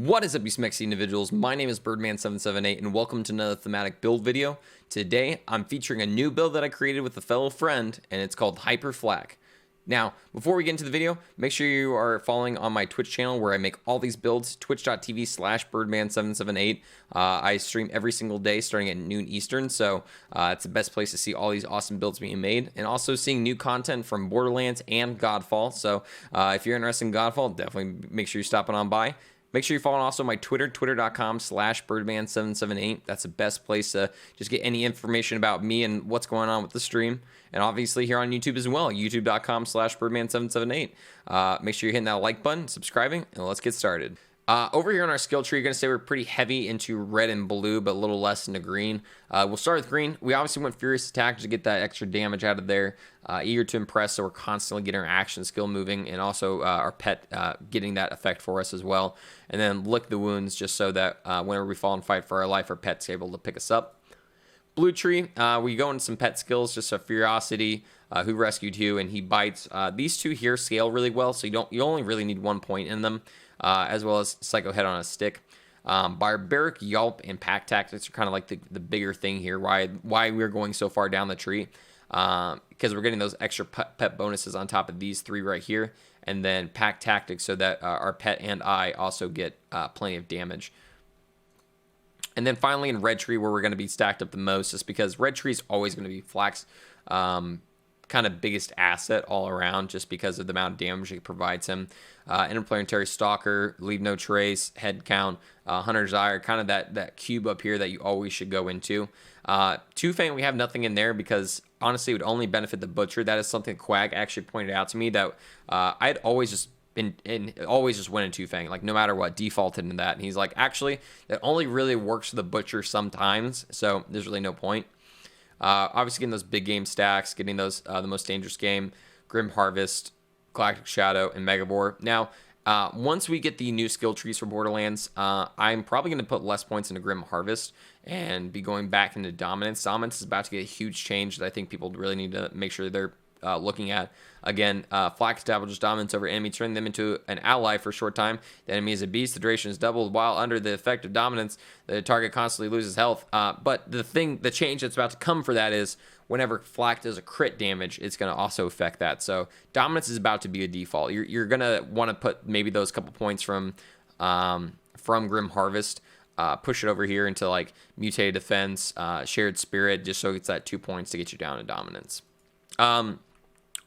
What is up, you smexy individuals? My name is Birdman778 and welcome to another thematic build video. Today, I'm featuring a new build that I created with a fellow friend, and it's called Hyper Flak. Now, before we get into the video, make sure you are following on my Twitch channel where I make all these builds, twitch.tv/Birdman778. I stream every single day starting at noon Eastern, so it's the best place to see all these awesome builds being made, and also seeing new content from Borderlands and Godfall. So if you're interested in Godfall, definitely make sure you're stopping on by. Make sure you follow also my Twitter, twitter.com/Birdman778. That's the best place to just get any information about me and what's going on with the stream. And obviously here on YouTube as well, youtube.com/Birdman778. Make sure you're hitting that like button, subscribing, and let's get started. Over here on our skill tree, you're going to say we're pretty heavy into red and blue, but a little less into green. We'll start with green. We obviously went Furious Attack to get that extra damage out of there. Eager to Impress, so we're constantly getting our action skill moving, and also our pet getting that effect for us as well. And then Lick the Wounds, just so that whenever we fall and fight for our life, our pet's able to pick us up. Blue tree, we go into some pet skills, just a Furiosity, Who Rescued You, and He Bites. These two here scale really well, so you only really need 1 point in them. As well as Psycho Head on a Stick. Barbaric Yelp and Pack Tactics are kind of like the bigger thing here. Why we're going so far down the tree. Because we're getting those extra pet bonuses on top of these three right here. And then Pack Tactics so that our pet and I also get plenty of damage. And then finally in Red Tree, where we're going to be stacked up the most, just because Red Tree is always going to be Flak's kind of biggest asset all around, just because of the amount of damage it provides him. Interplanetary Stalker, Leave No Trace, Head Count, Hunter's Eye are kind of that cube up here that you always should go into. Two Fang, we have nothing in there because honestly it would only benefit the Butcher. That is something Quag actually pointed out to me, that I'd always just always just went in Two Fang, like no matter what, defaulted into that. And he's like, actually, that only really works for the Butcher sometimes, so there's really no point. Obviously getting those big game stacks, getting those the most dangerous game, Grim Harvest, Galactic Shadow, and Megavore. Now, once we get the new skill trees for Borderlands, I'm probably going to put less points into Grim Harvest and be going back into Dominance. Dominance is about to get a huge change that I think people really need to make sure they're looking at. Again, Flak establishes dominance over enemy, turning them into an ally for a short time. The enemy is a beast. The duration is doubled. While under the effect of dominance, the target constantly loses health. But the change that's about to come for that is whenever Flak does a crit damage, it's going to also affect that. So dominance is about to be a default. You're going to want to put maybe those couple points from Grim Harvest, push it over here into like Mutated Defense, Shared Spirit, just so it's that 2 points to get you down to dominance.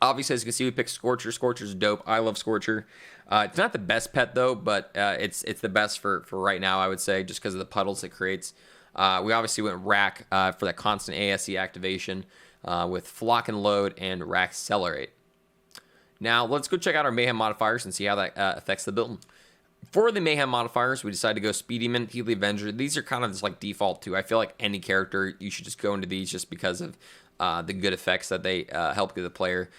Obviously, as you can see, we picked Scorcher. Scorcher's dope. I love Scorcher. It's not the best pet, though, but it's the best for right now, I would say, just because of the puddles it creates. We obviously went Rack for that constant ASE activation with Flock and Load and Rack Accelerate. Now, let's go check out our Mayhem modifiers and see how that affects the build. For the Mayhem modifiers, we decided to go Speed Demon, Healy Avenger. These are kind of just like default, too. I feel like any character, you should just go into these just because of the good effects that they help give the player.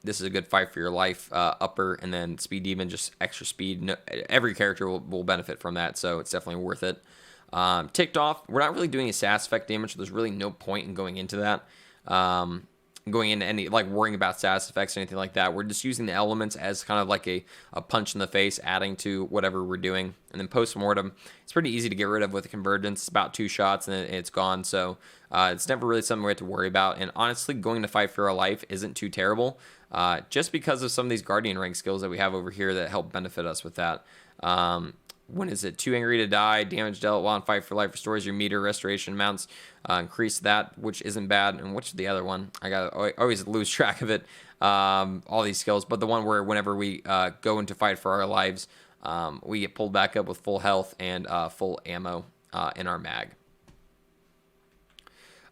This is a good fight for your life upper, and then Speed Demon, just extra speed. No, every character will benefit from that, so it's definitely worth it. Ticked Off, we're not really doing a sass effect damage, so there's really no point in going into that. Going into any, like, worrying about status effects or anything like that. We're just using the elements as kind of like a punch in the face, adding to whatever we're doing. And then Postmortem, it's pretty easy to get rid of with the Convergence. It's about 2 shots and it's gone. So it's never really something we have to worry about. And honestly, going to fight for our life isn't too terrible, just because of some of these Guardian rank skills that we have over here that help benefit us with that. When is it? Too Angry to Die, damage dealt while on Fight for Life restores your meter, restoration amounts, increase that, which isn't bad. And which is the other one? I always lose track of it. All these skills, but the one where whenever we go into fight for our lives, we get pulled back up with full health and full ammo in our mag.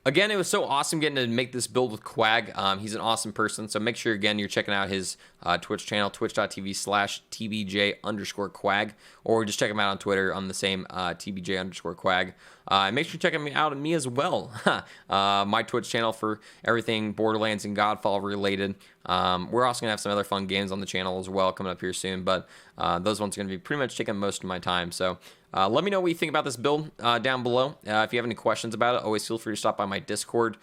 Again, it was so awesome getting to make this build with Quag. He's an awesome person, so make sure, again, you're checking out his Twitch channel, twitch.tv/TBJ_Quag, or just check him out on Twitter on the same TBJ_Quag. And make sure you check him out and me as well. My Twitch channel for everything Borderlands and Godfall related. We're also going to have some other fun games on the channel as well coming up here soon, but those ones are going to be pretty much taking most of my time. So let me know what you think about this build down below. If you have any questions about it, always feel free to stop by my Discord.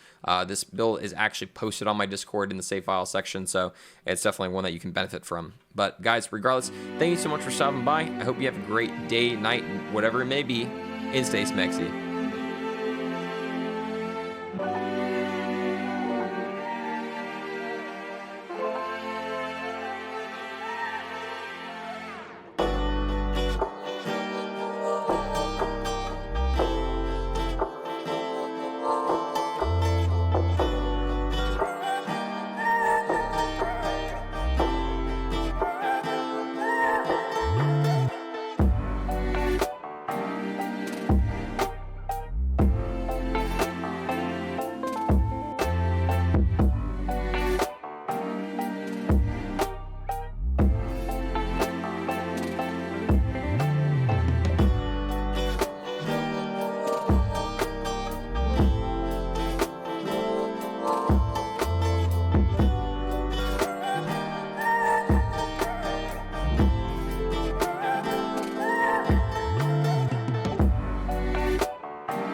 This build is actually posted on my Discord in the save file section, so it's definitely one that you can benefit from. But guys, regardless, thank you so much for stopping by. I hope you have a great day, night, whatever it may be, and stay smexy.